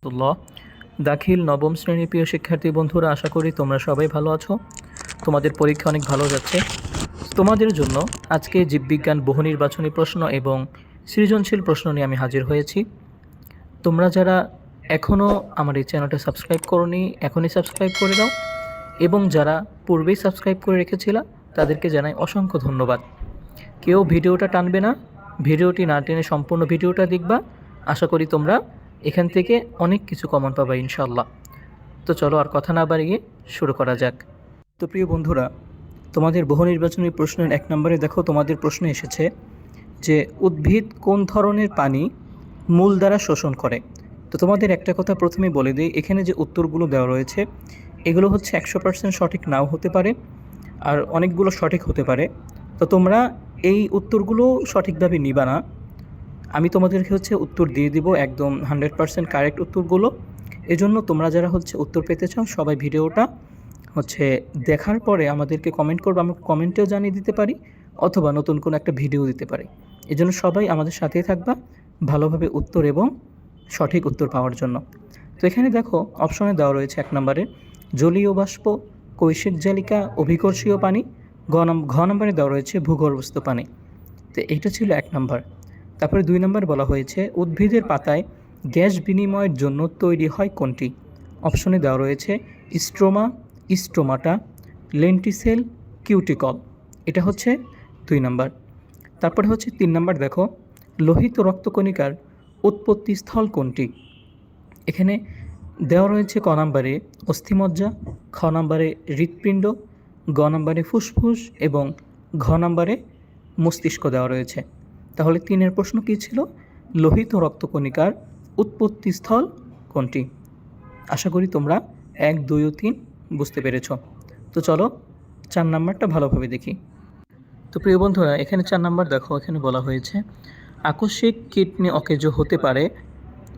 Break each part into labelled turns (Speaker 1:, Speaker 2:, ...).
Speaker 1: তুল্লাহ দাখিল নবম শ্রেণীর প্রিয় শিক্ষার্থী বন্ধুরা, আশা করি তোমরা সবাই ভালো আছো। তোমাদের পরীক্ষা অনেক ভালো যাচ্ছে। তোমাদের জন্য আজকে জীববিজ্ঞান বহু নির্বাচনী প্রশ্ন এবং সৃজনশীল প্রশ্ন নিয়ে আমি হাজির হয়েছি। তোমরা যারা এখনও আমার এই চ্যানেলটা সাবস্ক্রাইব করোনি, এখনই সাবস্ক্রাইব করে দাও, এবং যারা পূর্বেই সাবস্ক্রাইব করে রেখেছিলা তাদেরকে জানাই অসংখ্য ধন্যবাদ। কেউ ভিডিওটা টানবে না, ভিডিওটি না টেনে সম্পূর্ণ ভিডিওটা দেখবা। আশা করি তোমরা এখান থেকে অনেক কিছু কমন পাবা ইনশাল্লাহ। তো চলো আর কথা না বাড়িয়ে শুরু করা যাক। তো প্রিয় বন্ধুরা, তোমাদের বহু নির্বাচনী প্রশ্নের 1 নম্বরে দেখো, তোমাদের প্রশ্ন এসেছে যে উদ্ভিদ কোন ধরনের পানি মূল দ্বারা শোষণ করে। তো তোমাদের একটা কথা প্রথমে বলে দিই, এখানে যে উত্তরগুলো দেওয়া রয়েছে এগুলো হচ্ছে 100% সঠিক নাও হতে পারে, আর অনেকগুলো সঠিক হতে পারে। তো তোমরা এই উত্তরগুলো সঠিকভাবে নিবা না। আমি তোমাদেরকে উত্তর দিয়ে দিব একদম 100% কারেক্ট উত্তরগুলো। এজন্য তোমরা যারা উত্তর পেতে চাও সবাই ভিডিওটা দেখার পরে আমাদেরকে কমেন্ট করবে, আমরা কমেন্টেও জানিয়ে দিতে পারি, অথবা নতুন কোনো একটা ভিডিও দিতে পারি। এজন্য সবাই আমাদের সাথেই থাকবা ভালোভাবে উত্তর এবং সঠিক উত্তর পাওয়ার জন্য। তো এখানে দেখো অপশনে দেওয়া রয়েছে 1 নম্বরে জলীয় বাষ্প, কৈশিক জালিকা, অভিকর্ষীয় পানি। ঘ নম্বরে দেওয়া রয়েছে ভূগর্ভস্থ পানি। তো এইটা ছিল 1 নম্বর। তারপরে 2 নম্বর বলা হয়েছে উদ্ভিদের পাতায় গ্যাস বিনিময়ের জন্য তৈরি হয় কোনটি। অপশনে দেওয়া রয়েছে স্ট্রোমা, স্ট্রোমাটা, লেন্টিসেল, কিউটিকল। এটা 2 নম্বর। তারপরে 3 নম্বর দেখো লোহিত রক্তকণিকার উৎপত্তি স্থল কোনটি। এখানে দেওয়া রয়েছে ক নম্বরে অস্থিমজ্জা, খ নম্বরে হৃৎপিণ্ড, গ নম্বরে ফুসফুস এবং ঘ নম্বরে মস্তিষ্ক দেওয়া রয়েছে। তাহলে 3-এর প্রশ্ন কী ছিল? লোহিত রক্তকণিকার উৎপত্তি স্থল কোনটি। আশা করি তোমরা 1, 2 ও 3 বুঝতে পেরেছ। তো চলো 4 নম্বরটা ভালোভাবে দেখি। তো প্রিয় বন্ধুরা, এখানে 4 নম্বর দেখো, এখানে বলা হয়েছে আকস্মিক কিডনি অকেজো হতে পারে।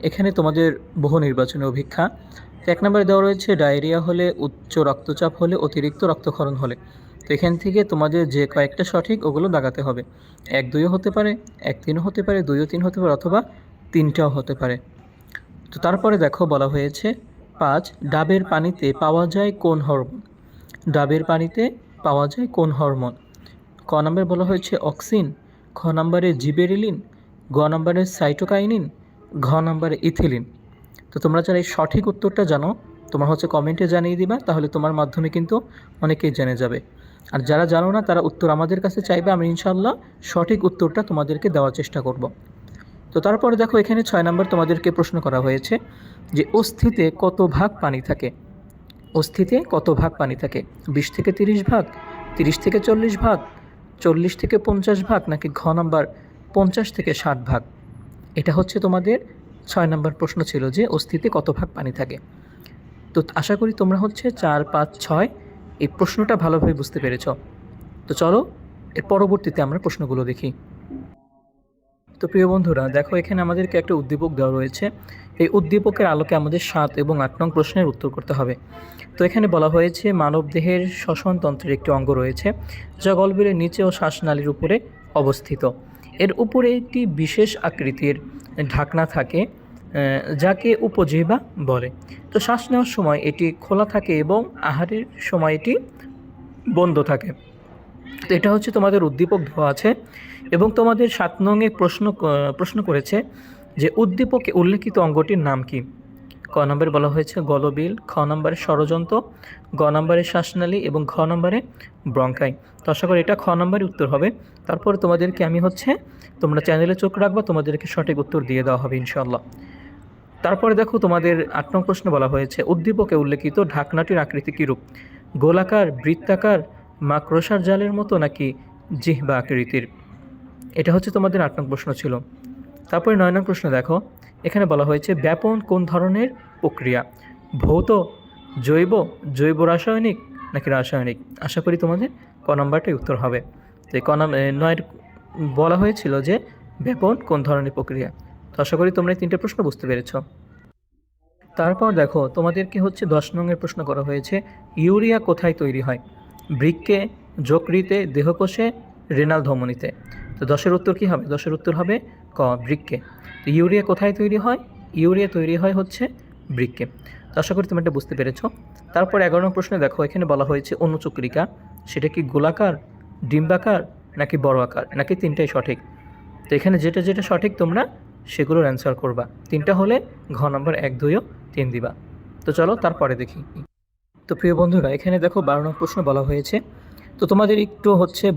Speaker 1: এখানে তোমাদের বহু নির্বাচনী অভিক্ষা। তো 1 নম্বরে দেওয়া রয়েছে ডায়রিয়া হলে, উচ্চ রক্তচাপ হলে, অতিরিক্ত রক্তক্ষরণ হলে। তো এখান থেকে তোমাদের যে কয়েকটা সঠিক ওগুলো দাগাতে হবে। 1, 2 হতে পারে, 1, 3 হতে পারে, 2 ও 3 হতে পারে, অথবা 3টাও হতে পারে। তো তারপরে দেখো বলা হয়েছে 5 ডাবের পানিতে পাওয়া যায় কোন হরমোন। ডাবের পানিতে পাওয়া যায় কোন হরমোন। ক নম্বরে বলা হয়েছে অক্সিন, খ নম্বরে জিবেরেলিন, গ নম্বরে সাইটোকাইনিন, ঘ নম্বরে ইথিলিন। তো তোমরা যারা এই সঠিক উত্তরটা জানো তোমরা কমেন্টে জানিয়ে দিবা, তাহলে তোমার মাধ্যমে কিন্তু অনেকেই জেনে যাবে। আর যারা জানো না তারা উত্তর আমাদের কাছে চাইবে, আমি ইনশাল্লাহ সঠিক উত্তরটা তোমাদেরকে দেওয়ার চেষ্টা করব। তো তারপরে দেখো এখানে 6 নম্বর তোমাদেরকে প্রশ্ন করা হয়েছে যে অস্থিতে কত ভাগ পানি থাকে। অস্থিতে কত ভাগ পানি থাকে? 20 থেকে 30 ভাগ, 30 থেকে 40 ভাগ, 40 থেকে 50 ভাগ, নাকি ঘ নম্বর 50 থেকে 60 ভাগ। এটা তোমাদের 6 নম্বর প্রশ্ন ছিল যে অস্থিতে কত ভাগ পানি থাকে। তো আশা করি তোমরা 4, 5, 6 এই প্রশ্নটা ভালোভাবে বুঝতে পেরেছ। তো চলো এর পরবর্তীতে আমরা প্রশ্নগুলো দেখি। তো প্রিয় বন্ধুরা দেখো, এখানে আমাদেরকে একটা উদ্দীপক দেওয়া রয়েছে। এই উদ্দীপকের আলোকে আমাদের 7 এবং 8 নং প্রশ্নের উত্তর করতে হবে। তো এখানে বলা হয়েছে মানবদেহের শ্বসনতন্ত্রের একটি অঙ্গ রয়েছে যা গলবিলের নিচে ও শ্বাসনালীর উপরে অবস্থিত। এর উপরে একটি বিশেষ আকৃতির ঢাকনা থাকে যাকে উপজিহ্বা বলে। তো শ্বাস নেওয়ার সময় এটি খোলা থাকে এবং আহারের সময় এটি বন্ধ থাকে। তো এটা তোমাদের উদ্দীপক দেওয়া আছে, এবং তোমাদের 7 নংয়ে প্রশ্ন করেছে যে উদ্দীপকে উল্লেখিত অঙ্গটির নাম কি। ক নম্বরে বলা হয়েছে গলবিল, খ নম্বরে ষড়যন্ত্র, গ নম্বরে শ্বাসনালী এবং ঘ নম্বরে ব্রঙ্কাই। তো আশা করি এটা খ নম্বরে উত্তর হবে। তারপরে তোমাদেরকে আমি তোমরা চ্যানেলে চোখ রাখবা, তোমাদেরকে সঠিক উত্তর দিয়ে দেওয়া হবে ইনশাআল্লাহ। তারপরে দেখো তোমাদের 8 নং প্রশ্ন বলা হয়েছে উদ্দীপকে উল্লেখিত ঢাকনাটির আকৃতি কীরূপ। গোলাকার, বৃত্তাকার, মাকড়সার জালের মতো, নাকি জিহ্বা আকৃতির। এটা তোমাদের 8 নং প্রশ্ন ছিল। তারপরে 9 নং প্রশ্ন দেখো, এখানে বলা হয়েছে ব্যাপন কোন ধরনের প্রক্রিয়া। ভৌত, জৈব, জৈব রাসায়নিক, নাকি রাসায়নিক। আশা করি তোমাদের ক নম্বরটাই উত্তর হবে। তো এই 9 বলা হয়েছিল যে ব্যাপন কোন ধরনের প্রক্রিয়া। তো আশা করি তোমরা এই 3টে প্রশ্ন বুঝতে পেরেছ। তারপর দেখো তোমাদেরকে 10 নংয়ের প্রশ্ন করা হয়েছে ইউরিয়া কোথায় তৈরি হয়। বৃক্কে, যকৃতে, দেহকোষে, রেনাল ধমনীতে। তো 10-এর উত্তর কী হবে? 10-এর উত্তর হবে ক, বৃক্কে। তো ইউরিয়া কোথায় তৈরি হয়? ইউরিয়া তৈরি হয় বৃক্কে। তো আশা করি তুমি এটা বুঝতে পেরেছো। তারপর 11 নং প্রশ্নে দেখো, এখানে বলা হয়েছে অণুচক্রিকা সেটা কি গোলাকার, ডিম্বাকার নাকি বড় আকার, নাকি তিনটাই সঠিক। তো এখানে যেটা যেটা সঠিক তোমরা সেগুলোর অ্যান্সার করবা। 3টা হলে ঘ নম্বর 1, 2 ও 3 দিবা। তো চলো তারপরে দেখি। তো প্রিয় বন্ধুরা, এখানে দেখো 12 নং প্রশ্ন বলা হয়েছে। তো তোমাদের একটু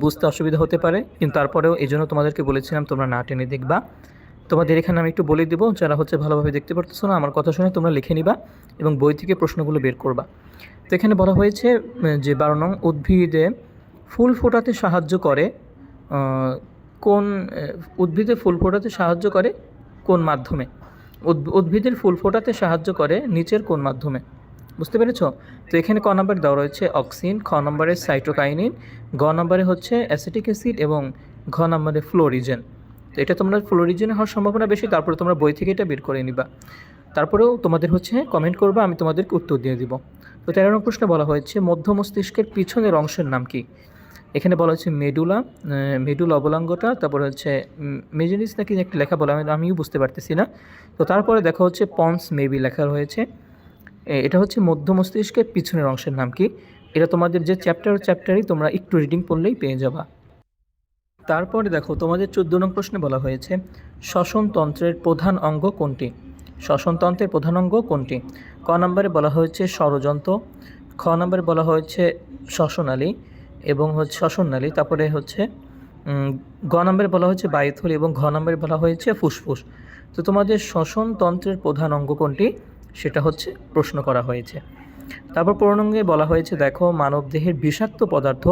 Speaker 1: বুঝতে অসুবিধা হতে পারে, কিন্তু তারপরেও এই জন্য তোমাদেরকে বলেছিলাম তোমরা না টেনে দেখবা। তোমাদের এখানে আমি একটু বলে দেবো, যারা ভালোভাবে দেখতে পারতেছো না আমার কথা শুনে তোমরা লিখে নিবা এবং বই থেকে প্রশ্নগুলো বের করবা। তো এখানে বলা হয়েছে যে 12 নং, উদ্ভিদে ফুল ফোটাতে সাহায্য করে কোন উদ্ভিদে ফুল ফোটাতে সাহায্য করে কোন মাধ্যমে। উদ্ভিদের ফুল ফোটাতে সাহায্য করে নিচের কোন মাধ্যমে। বুঝতে পেরেছো? তো এখানে ক নম্বরে দেওয়া রয়েছে অক্সিন, খ নম্বরে সাইটোকাইনিন, গ নম্বরে অ্যাসিটিক অ্যাসিড এবং ঘ নম্বরে ফ্লোরিজেন। তো এটা তোমরা ফ্লোরিজেন হওয়ার সম্ভাবনা বেশি, তারপরে তোমরা বই থেকে এটা বের করে নিবা। তারপরেও তোমাদের কমেন্ট করবা, আমি তোমাদেরকে উত্তর দিয়ে দিব। তো 13 নং প্রশ্নে বলা হয়েছে মধ্য মস্তিষ্কের পিছনের অংশের নাম কি। এখানে বলা হচ্ছে মেডুলা অবলাঙ্গটা, তারপরে মেজেনিস নাকি একটা লেখা বলা, আমিও বুঝতে পারতেছি না। তো তারপরে দেখা পন্স মেবি লেখা রয়েছে। এটা মধ্য মস্তিষ্কের পিছনের অংশের নাম কি। এটা তোমাদের যে চ্যাপ্টারই তোমরা একটু রিডিং পড়লেই পেয়ে যাবা। তারপরে দেখো তোমাদের 14 নং প্রশ্নে বলা হয়েছে শ্বসনতন্ত্রের প্রধান অঙ্গ কোনটি। শ্বসনতন্ত্রের প্রধান অঙ্গ কোনটি। ক নম্বরে বলা হয়েছে ষড়যন্ত্র, খ নম্বরে বলা হয়েছে শ্বসনালী এবং শ্বসননালী, তারপরে গ নম্বরে বলা হয়েছে বায়ুথলি এবং ঘ নম্বরে বলা হয়েছে ফুসফুস। তো তোমাদের শ্বসনতন্ত্রের প্রধান অঙ্গ কোনটি সেটা প্রশ্ন করা হয়েছে। তারপর পূর্ণাঙ্গে বলা হয়েছে দেখো মানবদেহের বিষাক্ত পদার্থ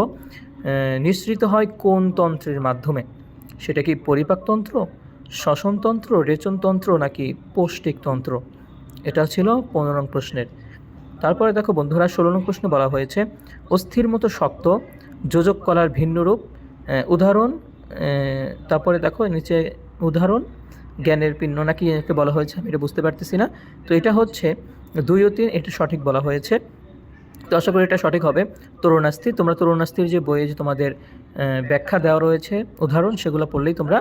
Speaker 1: নিঃসৃত হয় কোন তন্ত্রের মাধ্যমে। সেটা কি পরিপাকতন্ত্র, শ্বসনতন্ত্র, রেচনতন্ত্র নাকি পৌষ্টিকতন্ত্র। এটা ছিল 15 নং প্রশ্নের। তারপরে দেখো বন্ধুরা 16 নং প্রশ্নে বলা হয়েছে অস্থির মতো শক্ত যোজক কলার ভিন্ন রূপ, উদাহরণ। তারপরে দেখো নিচে উদাহরণ জ্ঞানের পিণ্ড নাকি একে বলা হয়েছে, আমি এটা বুঝতে পারতেছি না। তো এটা 2 ও 3, এটা সঠিক বলা হয়েছে। তো আশা করি এটা সঠিক হবে। তরুণাস্থি, তোমরা তরুণাস্থির যে বইয়ে যে তোমাদের ব্যাখ্যা দেওয়া রয়েছে উদাহরণ, সেগুলো পড়লেই তোমরা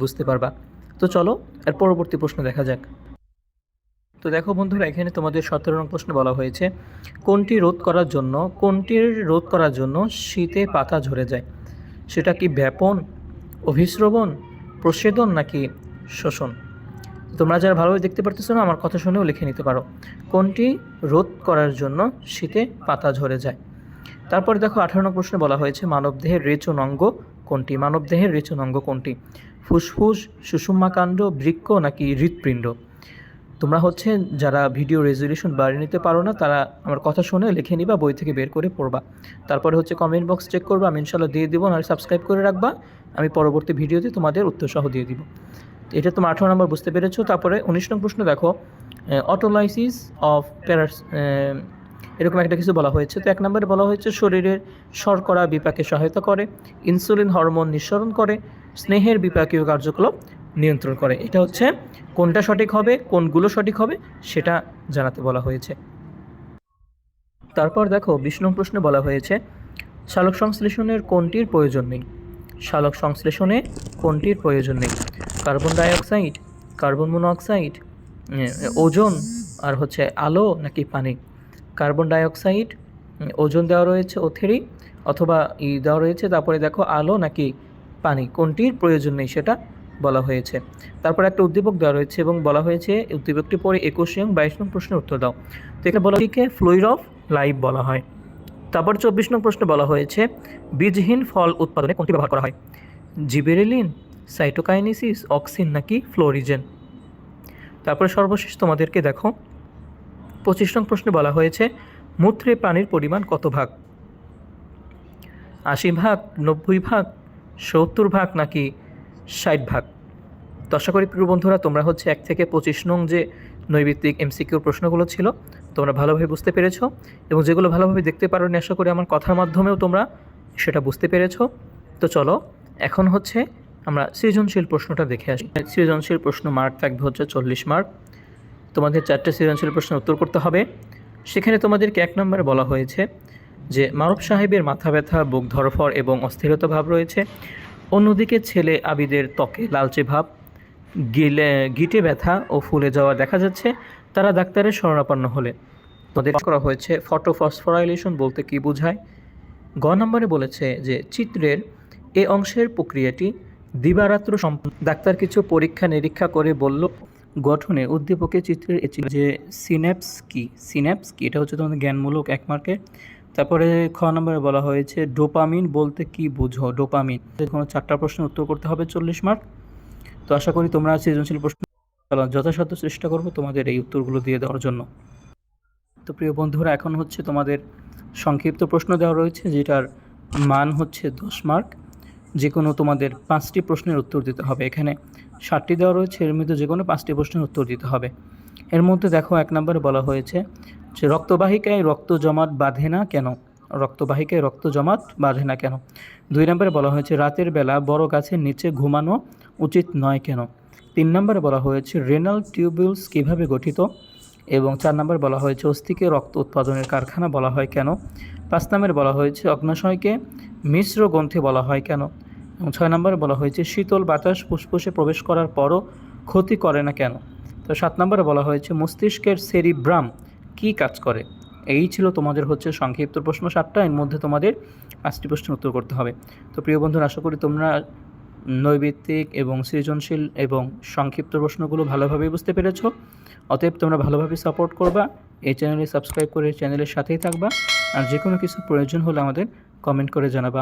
Speaker 1: বুঝতে পারবা। তো চলো এর পরবর্তী প্রশ্ন দেখা যাক। তো দেখো বন্ধুরা, এখানে তোমাদের 17 নং প্রশ্নে বলা হয়েছে কোনটির রোধ করার জন্য শীতে পাতা ঝরে যায়। সেটা কি ব্যাপন, অভিস্রবণ, প্রসেদন নাকি শোষণ। তোমরা যারা ভালোভাবে দেখতে পারতেছো না আমার কথা শুনেও লিখে নিতে পারো, কোনটি রোধ করার জন্য শীতে পাতা ঝরে যায়। তারপরে দেখো 18 নং প্রশ্নে বলা হয়েছে মানবদেহের রেচন অঙ্গ কোনটি। ফুসফুস, সুষুম্নাকাণ্ড, বৃক্ক নাকি হৃৎপিণ্ড। তোমরা যারা ভিডিও রেজলিউশন বাড়িয়ে নিতে পারো না তারা আমার কথা শুনে লিখে নিবা, বই থেকে বের করে পড়বা। তারপরে কমেন্ট বক্স চেক করবা, আমি ইনশাল্লাহ দিয়ে দিব, আর সাবস্ক্রাইব করে রাখবা, আমি পরবর্তী ভিডিওতে তোমাদের উত্তর সহ দিয়ে দিব। এটা তোমরা 18 নম্বর বুঝতে পেরেছো। তারপরে 19 নং প্রশ্ন দেখো অটোলাইসিস অফ এরকম একটা কিছু বলা হয়েছে। তো 1 নম্বরে বলা হয়েছে শরীরের শর্করা বিপাকে সহায়তা করে, ইনসুলিন হরমোন নিঃসরণ করে, স্নেহের বিপাকীয় কার্যকলাপ নিয়ন্ত্রণ করে। এটা কোনটা সঠিক হবে, কোনগুলো সঠিক হবে সেটা জানাতে বলা হয়েছে। তারপর দেখো 20 নং প্রশ্নে বলা হয়েছে সালোক সংশ্লেষণের কোনটির প্রয়োজন নেই। Carbon dioxide, carbon monoxide, ozone আর আলো নাকি পানি। কার্বন ডাইঅক্সাইড, ওজোন দেওয়া রয়েছে O3 অথবা দেওয়া রয়েছে, তারপরে দেখো আলো নাকি পানি, কোনটির প্রয়োজন নেই সেটা বলা হয়েছে। তারপর একটা উদ্দীপক দেওয়া রয়েছে এবং বলা হয়েছে উদ্দীপকটি পরে 21 এবং 22 নং প্রশ্নের উত্তর দাও। তো এখানে বলা হয়েছে ফ্লুইড অফ লাইফ বলা হয়। তারপর 24 নং প্রশ্নে বলা হয়েছে বীজহীন ফল উৎপাদনে কোনটি ব্যবহার করা হয়। জিবেরেলিন, সাইটোকাইনেসিস, অক্সিন নাকি ফ্লোরিজেন। তারপরে সর্বশেষ তোমাদেরকে দেখো 25 নং প্রশ্নে বলা হয়েছে মূত্রে পানির পরিমাণ কত ভাগ। 80 ভাগ, 90 ভাগ, 70 ভাগ নাকি 60 ভাগ। তো আশা করি প্রিয় বন্ধুরা তোমরা 1 থেকে 25 নং যে নৈর্ভিত্তিক MCQর প্রশ্নগুলো ছিল তোমরা ভালোভাবে বুঝতে পেরেছো, এবং যেগুলো ভালোভাবে দেখতে পারোনি আশা করি আমার কথার মাধ্যমেও তোমরা সেটা বুঝতে পেরেছো। তো চলো এখন আমরা সৃজনশীল প্রশ্নটা দেখে আসি। সৃজনশীল প্রশ্ন মার্ক থাকবে 40 মার্ক। তোমাদের 4টে সৃজনশীল প্রশ্নের উত্তর করতে হবে। সেখানে তোমাদেরকে 1 নম্বরে বলা হয়েছে যে মারুফ সাহেবের মাথা ব্যথা, বুক ধড়ফড় এবং অস্থিরতা ভাব রয়েছে। অন্যদিকে ছেলে আবিদের ত্বকে লালচে ভাব, গিটে ব্যথা ও ফুলে যাওয়া দেখা যাচ্ছে। তারা ডাক্তারের শরণাপন্ন হলে তাদের করা হয়েছে ফটোফসফোরাইলেশন বলতে কী বোঝায়। গ নম্বরে বলেছে যে চিত্রের এ অংশের প্রক্রিয়াটি দিবারাত্র ডাক্তার কিছু পরীক্ষা নিরীক্ষা করে বলল গঠনে উদ্দীপকে চিত্রের যে সিন্যাপস কি এটা হচ্ছে তোমাদের জ্ঞানমূলক 1 মার্কে। তারপরে খ নম্বরে বলা হয়েছে ডোপামিন বলতে কি বুঝো। ডোপামিন কোনো 4টা প্রশ্নের উত্তর করতে হবে 40 মার্ক। তো আশা করি তোমরা সৃজনশীল প্রশ্ন যথাসাধ্য চেষ্টা করবো তোমাদের এই উত্তরগুলো দিয়ে দেওয়ার জন্য। তো প্রিয় বন্ধুরা, এখন হচ্ছে তোমাদের সংক্ষিপ্ত প্রশ্ন দেওয়া রয়েছে, যেটার মান হচ্ছে 10 মার্ক। যে কোনো তোমাদের 5টি প্রশ্নের উত্তর দিতে হবে। এখানে 7টি দেওয়া রয়েছে, এর মধ্যে যে কোনো 5টি প্রশ্নের উত্তর দিতে হবে। এর মধ্যে দেখো 1 নম্বরে বলা হয়েছে যে রক্তবাহিকায় রক্ত জমাট বাঁধে না কেন। রক্তবাহিকায় রক্ত জমাট বাঁধে না কেন। 2 নম্বরে বলা হয়েছে রাতের বেলা বড় গাছের নিচে ঘুমানো উচিত নয় কেন। 3 নম্বরে বলা হয়েছে রেনাল টিউবিউলস কীভাবে গঠিত। এবং 4 নম্বরে বলা হয়েছে অস্থিকে রক্ত উৎপাদনের কারখানা বলা হয় কেন। 5 নম্বরে বলা হয়েছে অগ্নাশয়কে মিশ্র গ্রন্থি বলা হয় কেন। এবং 6 নম্বরে বলা হয়েছে শীতল বাতাস ফুসফুসে প্রবেশ করার পরও ক্ষতি করে না কেন। তো 7 নম্বরে বলা হয়েছে মস্তিষ্কের সেরিব্রাম কী কাজ করে। এই ছিল তোমাদের হচ্ছে সংক্ষিপ্ত প্রশ্ন 7টা। এর মধ্যে তোমাদের 5টি প্রশ্নের উত্তর করতে হবে। তো প্রিয় বন্ধুরা, আশা করি তোমরা নৈর্ব্যক্তিক এবং সৃজনশীল এবং সংক্ষিপ্ত প্রশ্নগুলো ভালোভাবেই বুঝতে পেরেছ। অতএব তোমরা ভালোভাবে সাপোর্ট করবা, এই চ্যানেলে সাবস্ক্রাইব করে চ্যানেলের সাথেই থাকবা। আর যে কোনো কিছু প্রয়োজন হলে আমাদের কমেন্ট করে জানাবা।